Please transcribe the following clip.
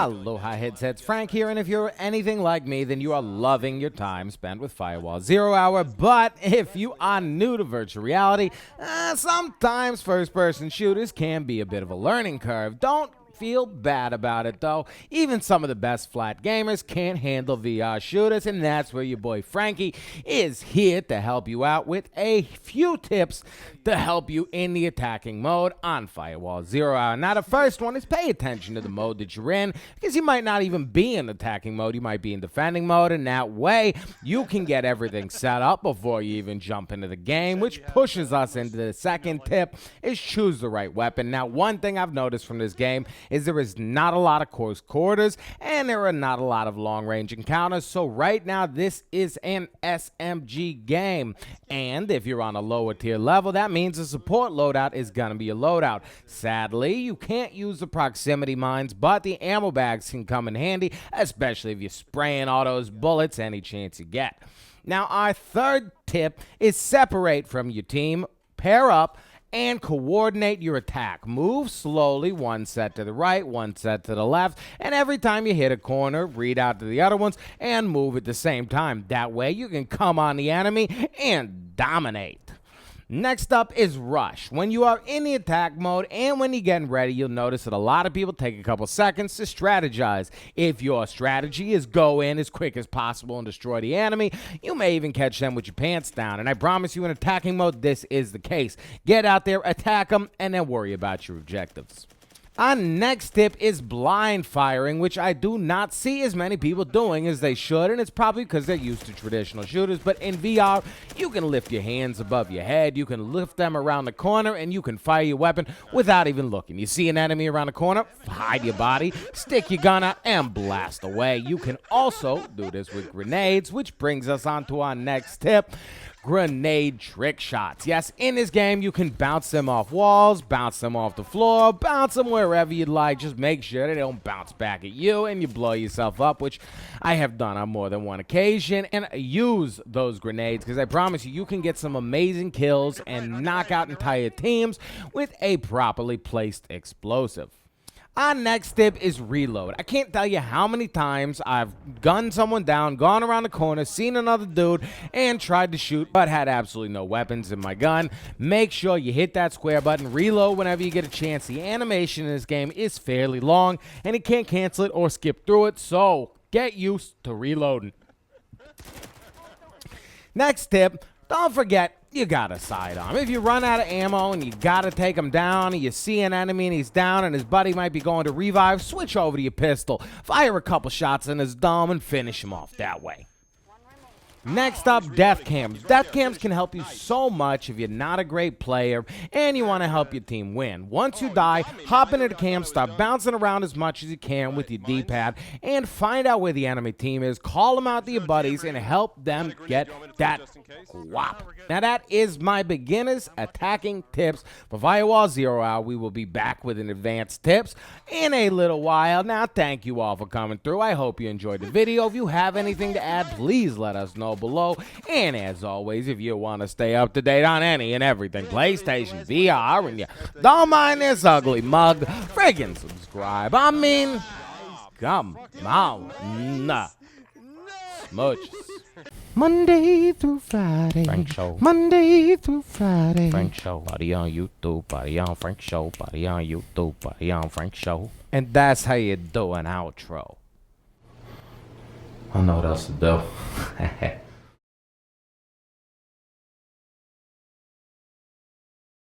Aloha headsets, Frank here, and if you're anything like me, then you are loving your time spent with Firewall 0 Hour, but if you are new to virtual reality, sometimes first-person shooters can be a bit of a learning curve. Don't feel bad about it though. Even some of the best flat gamers can't handle VR shooters, and that's where your boy Frankie is here to help you out with a few tips to help you in the attacking mode on Firewall 0 Hour. Now the first one is pay attention to the mode that you're in, because you might not even be in attacking mode, you might be in defending mode, and that way you can get everything set up before you even jump into the game, which pushes us into the second tip, is choose the right weapon. Now one thing I've noticed from this game is there is not a lot of close quarters and there are not a lot of long-range encounters. So right now this is an SMG game, and if you're on a lower tier level, that means the support loadout is gonna be a loadout. Sadly, you can't use the proximity mines, but the ammo bags can come in handy, especially if you're spraying all those bullets any chance you get. Now our third tip is separate from your team, pair up, and coordinate your attack. Move slowly, one set to the right, one set to the left, and every time you hit a corner, read out to the other ones and move at the same time. That way you can come on the enemy and dominate. Next up is rush. When you are in the attack mode and when you're getting ready, you'll notice that a lot of people take a couple seconds to strategize. If your strategy is go in as quick as possible and destroy the enemy, you may even catch them with your pants down. And I promise you, in attacking mode, this is the case. Get out there, attack them, and then worry about your objectives. Our next tip is blind firing, which I do not see as many people doing as they should, and it's probably because they're used to traditional shooters. But in VR, you can lift your hands above your head, you can lift them around the corner, and you can fire your weapon without even looking. You see an enemy around the corner, hide your body, stick your gun out, and blast away. You can also do this with grenades, which brings us on to our next tip. Grenade trick shots. Yes, in this game, you can bounce them off walls, bounce them off the floor, bounce them wherever you'd like. Just make sure they don't bounce back at you and you blow yourself up, which I have done on more than one occasion. And use those grenades, because I promise you, you can get some amazing kills and knock out entire teams with a properly placed explosive. Our next tip is reload. I can't tell you how many times I've gunned someone down, gone around the corner, seen another dude, and tried to shoot, but had absolutely no weapons in my gun. Make sure you hit that square button, reload whenever you get a chance. The animation in this game is fairly long, and you can't cancel it or skip through it, so get used to reloading. Next tip, don't forget, you gotta sidearm. If you run out of ammo and you gotta take him down, and you see an enemy and he's down and his buddy might be going to revive, switch over to your pistol, fire a couple shots in his dome, and finish him off that way. Next up, death cams. Death cams can help you so much if you're not a great player and you want to help your team win. Once you die, hop into the cam, start bouncing around as much as you can with your D-pad, and find out where the enemy team is, call them out to your buddies, and help them get that whop. Now that is my beginners attacking tips for Firewall 0 Hour. We will be back with an advanced tips in a little while. Now thank you all for coming through. I hope you enjoyed the video. If you have anything to add, please let us know below. And as always, if you want to stay up to date on any and everything PlayStation VR and you don't mind this ugly mug, friggin' subscribe. I mean, come on, nah. Smooches. Monday through Friday, Frank Show. Monday through Friday, Frank Show. Buddy on YouTube, buddy on Frank Show, buddy on YouTube, buddy on Frank Show. And that's how you do an outro. I know what else to do.